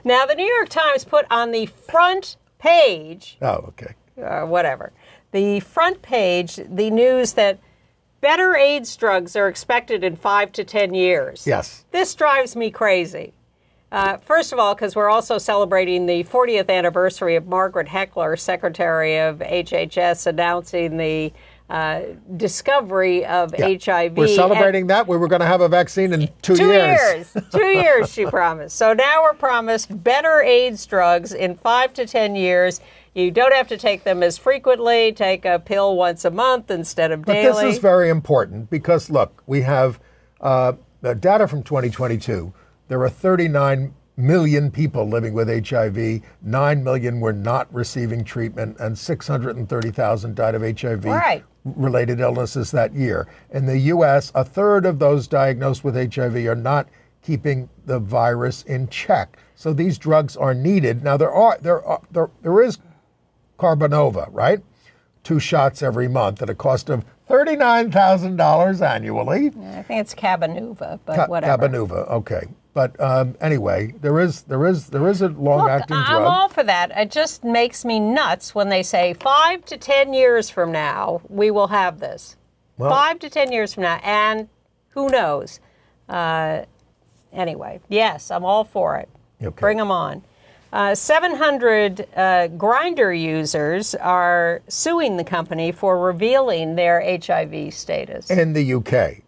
Now, the New York Times put on the front page. Oh, okay. Whatever. The front page, the news that better AIDS drugs are expected in 5 to 10 years. Yes. This drives me crazy. First of all, because we're also celebrating the 40th anniversary of Margaret Heckler, Secretary of HHS, announcing the discovery of HIV. We're celebrating that. We were going to have a vaccine in 2 years. 2 years, she promised. So now we're promised better AIDS drugs in 5 to 10 years. You don't have to take them as frequently. Take a pill once a month instead of daily. But this is very important because, look, we have data from 2022. There are 39 million people living with HIV. 9 million were not receiving treatment, and 630,000 died of HIV-related illnesses that year. In the U.S., a third of those diagnosed with HIV are not keeping the virus in check. So these drugs are needed. Now there is Carbonova, right? 2 shots every month at a cost of $39,000 annually. I think it's Cabenuva, but whatever. Cabenuva, okay. But anyway, there is a long-acting drug. I'm all for that. It just makes me nuts when they say 5 to 10 years from now we will have this. Well, 5 to 10 years from now, and who knows? Anyway, yes, I'm all for it. Okay. Bring them on. 700 Grindr users are suing the company for revealing their HIV status. In the UK.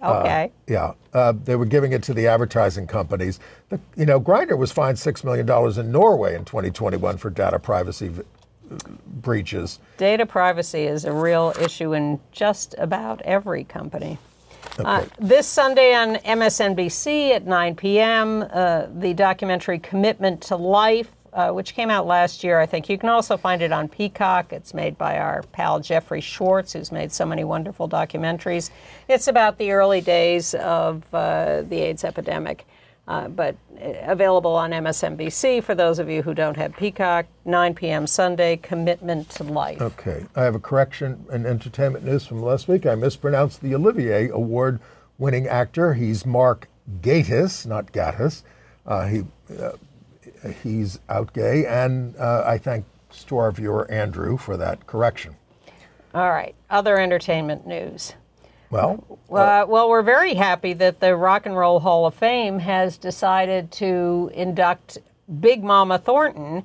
Okay. They were giving it to the advertising companies. Grindr was fined $6 million in Norway in 2021 for data privacy breaches. Data privacy is a real issue in just about every company. Okay. This Sunday on MSNBC at 9 p.m., the documentary Commitment to Life, which came out last year, I think. You can also find it on Peacock. It's made by our pal Jeffrey Schwartz, who's made so many wonderful documentaries. It's about the early days of the AIDS epidemic, but available on MSNBC for those of you who don't have Peacock. 9 p.m. Sunday, Commitment to Life. Okay. I have a correction in entertainment news from last week. I mispronounced the Olivier Award-winning actor. He's Mark Gatiss, not Gattis. He's out gay, and I thank store viewer Andrew for that correction. All right. Other entertainment news. Well, we're very happy that the Rock and Roll Hall of Fame has decided to induct Big Mama Thornton,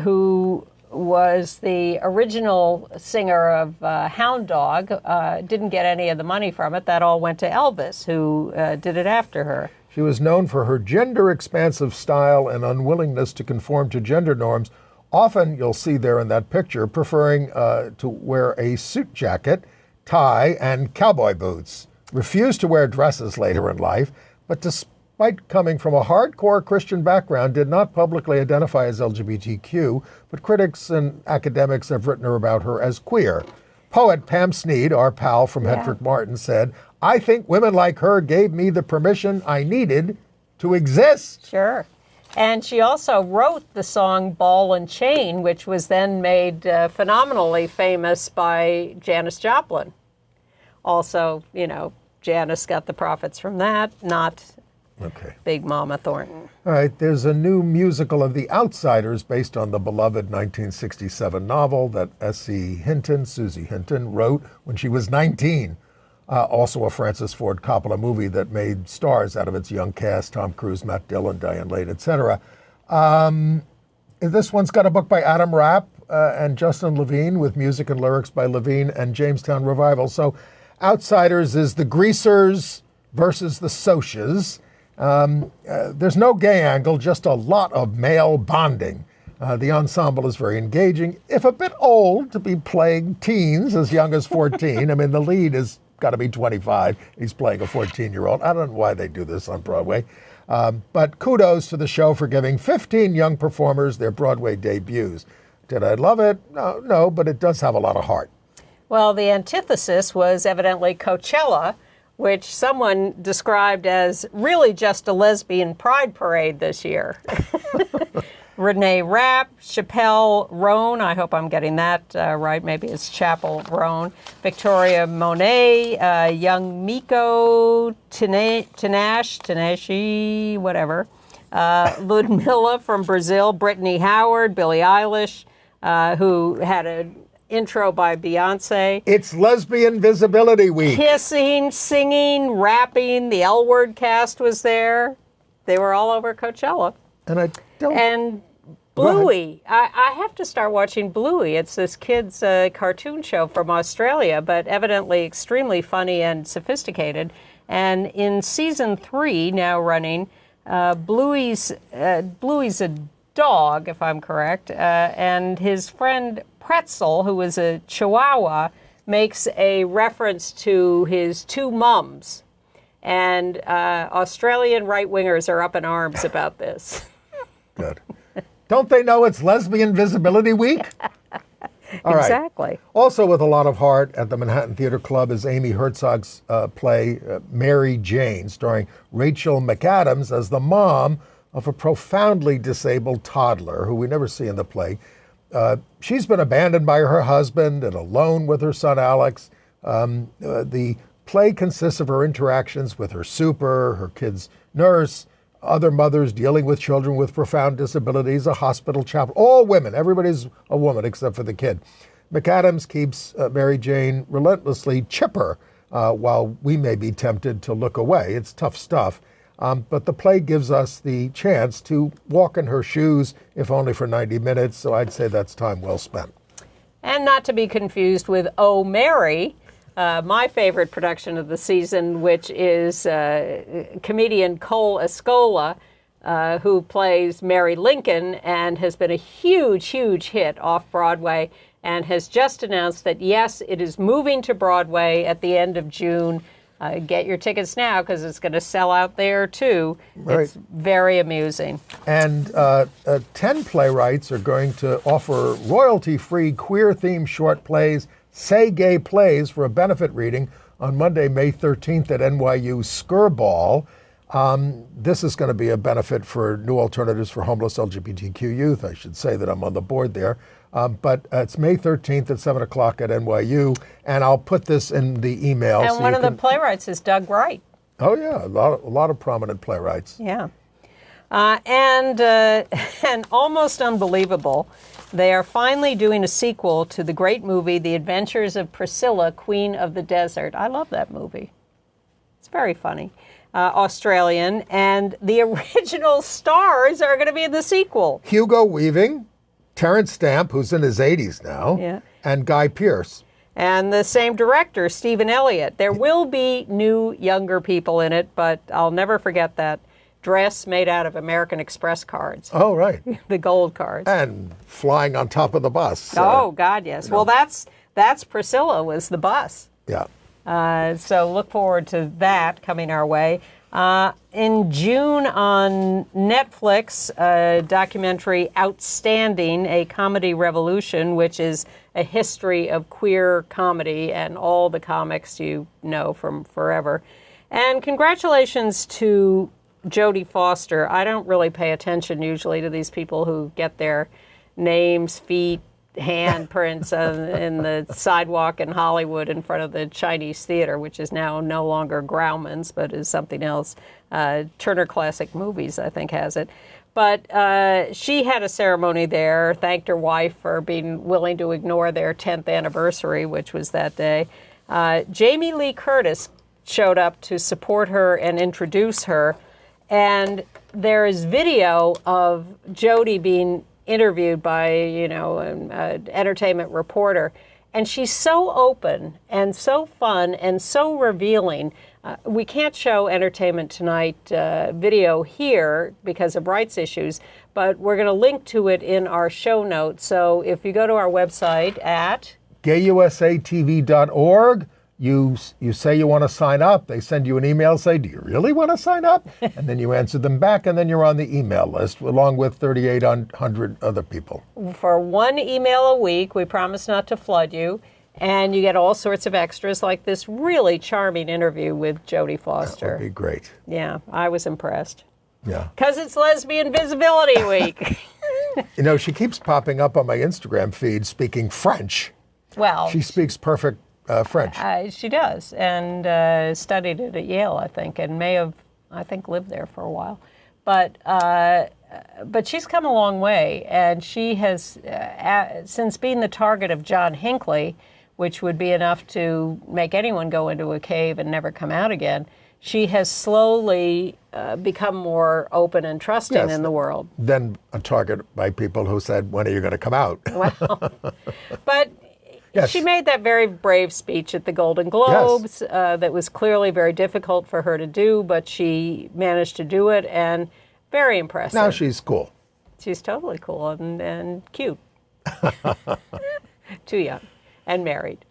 who was the original singer of Hound Dog, didn't get any of the money from it. That all went to Elvis, who did it after her. She was known for her gender-expansive style and unwillingness to conform to gender norms. Often, you'll see there in that picture, preferring to wear a suit jacket, tie, and cowboy boots. Refused to wear dresses later in life, but despite coming from a hardcore Christian background, did not publicly identify as LGBTQ, but critics and academics have written about her as queer. Poet Pam Sneed, our pal from Hedrick Martin, said, "I think women like her gave me the permission I needed to exist." Sure. And she also wrote the song Ball and Chain, which was then made phenomenally famous by Janis Joplin. Also, you know, Janis got the profits from that, not Big Mama Thornton. All right, there's a new musical of The Outsiders based on the beloved 1967 novel that Susie Hinton, wrote when she was 19. Also a Francis Ford Coppola movie that made stars out of its young cast, Tom Cruise, Matt Dillon, Diane Lane, etc. This one's got a book by Adam Rapp and Justin Levine with music and lyrics by Levine and Jamestown Revival. So Outsiders is the Greasers versus the Socias. There's no gay angle, just a lot of male bonding. The ensemble is very engaging, if a bit old to be playing teens as young as 14. I mean, the lead is got to be 25. He's playing a 14-year-old. I don't know why they do this on Broadway. But kudos to the show for giving 15 young performers their Broadway debuts. Did I love it? No, but it does have a lot of heart. Well, the antithesis was evidently Coachella, which someone described as really just a lesbian pride parade this year. Renee Rapp, Chappelle Roan, I hope I'm getting that right, maybe it's Chapel Roan, Victoria Monet, Young Miko, Tanashi, whatever, Ludmilla from Brazil, Brittany Howard, Billie Eilish, who had an intro by Beyonce. It's Lesbian Visibility Week. Kissing, singing, rapping, the L Word cast was there. They were all over Coachella. And Bluey. I have to start watching Bluey. It's this kid's cartoon show from Australia, but evidently extremely funny and sophisticated. And in season 3, now running, Bluey's a dog, if I'm correct, and his friend Pretzel, who is a Chihuahua, makes a reference to his two mums. And Australian right-wingers are up in arms about this. Good. Don't they know it's Lesbian Visibility Week? All right. Exactly. Also with a lot of heart at the Manhattan Theater Club is Amy Herzog's play Mary Jane, starring Rachel McAdams as the mom of a profoundly disabled toddler who we never see in the play. She's been abandoned by her husband and alone with her son Alex. The play consists of her interactions with her super, her kid's nurse, other mothers dealing with children with profound disabilities, a hospital chaplain, all women. Everybody's a woman except for the kid. McAdams keeps Mary Jane relentlessly chipper while we may be tempted to look away. It's tough stuff. But the play gives us the chance to walk in her shoes, if only for 90 minutes, so I'd say that's time well spent. And not to be confused with Oh, Mary, my favorite production of the season, which is comedian Cole Escola, who plays Mary Lincoln and has been a huge, huge hit off-Broadway and has just announced that, yes, it is moving to Broadway at the end of June. Get your tickets now because it's going to sell out there, too. Right. It's very amusing. And 10 playwrights are going to offer royalty-free queer-themed short plays, Say Gay Plays, for a benefit reading on Monday, May 13th at NYU Skirball. This is going to be a benefit for New Alternatives for Homeless LGBTQ Youth. I should say that I'm on the board there. But it's May 13th at 7 o'clock at NYU, and I'll put this in the email. And one of the playwrights is Doug Wright. Oh, yeah, a lot of prominent playwrights. Yeah. And almost unbelievable, they are finally doing a sequel to the great movie, The Adventures of Priscilla, Queen of the Desert. I love that movie. It's very funny. Australian, and the original stars are going to be in the sequel. Hugo Weaving, Terrence Stamp, who's in his 80s now, Yeah. and Guy Pearce. And the same director, Stephen Elliott. There will be new, younger people in it, but I'll never forget that dress made out of American Express cards. Oh, right. The gold cards. And flying on top of the bus. Oh, God, yes. Well, that's Priscilla was the bus. Yeah. So look forward to that coming our way. In June on Netflix, a documentary Outstanding, A Comedy Revolution, which is a history of queer comedy and all the comics you know from forever. And congratulations to Jodie Foster. I don't really pay attention usually to these people who get their names, feet, handprints in the sidewalk in Hollywood in front of the Chinese Theater, which is now no longer Grauman's, but is something else. Turner Classic Movies, I think, has it. But she had a ceremony there, thanked her wife for being willing to ignore their 10th anniversary, which was that day. Jamie Lee Curtis showed up to support her and introduce her. And there is video of Jodie being interviewed by, an entertainment reporter. And she's so open and so fun and so revealing. We can't show Entertainment Tonight video here because of rights issues, but we're going to link to it in our show notes. So if you go to our website at gayusatv.org, you say you want to sign up. They send you an email, say, do you really want to sign up? And then you answer them back, and then you're on the email list, along with 3,800 other people. For one email a week, we promise not to flood you, and you get all sorts of extras, like this really charming interview with Jodie Foster. That would be great. Yeah, I was impressed. Yeah. Because it's Lesbian Visibility Week. She keeps popping up on my Instagram feed speaking French. Well, she speaks perfect French. She does, and studied it at Yale, I think, and may have, I think, lived there for a while. But she's come a long way, and she has, since being the target of John Hinckley, which would be enough to make anyone go into a cave and never come out again, she has slowly become more open and trusting in the world. Then a target by people who said, when are you going to come out? Well, but... Yes. She made that very brave speech at the Golden Globes that was clearly very difficult for her to do, but she managed to do it, and very impressive. Now she's cool. She's totally cool and cute. Too young and married.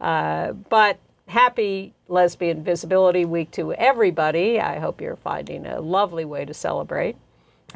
But happy Lesbian Visibility Week to everybody. I hope you're finding a lovely way to celebrate.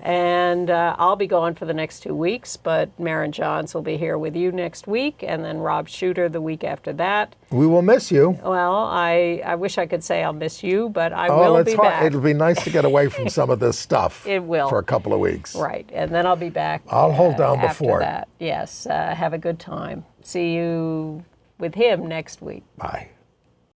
And I'll be gone for the next 2 weeks, but Maren Johns will be here with you next week, and then Rob Shooter the week after that. We will miss you. Well, I wish I could say I'll miss you, but I will be back. It'll be nice to get away from some of this stuff. It will. For a couple of weeks. Right, and then I'll be back. I'll hold down the fort. After that, yes. Have a good time. See you with him next week. Bye.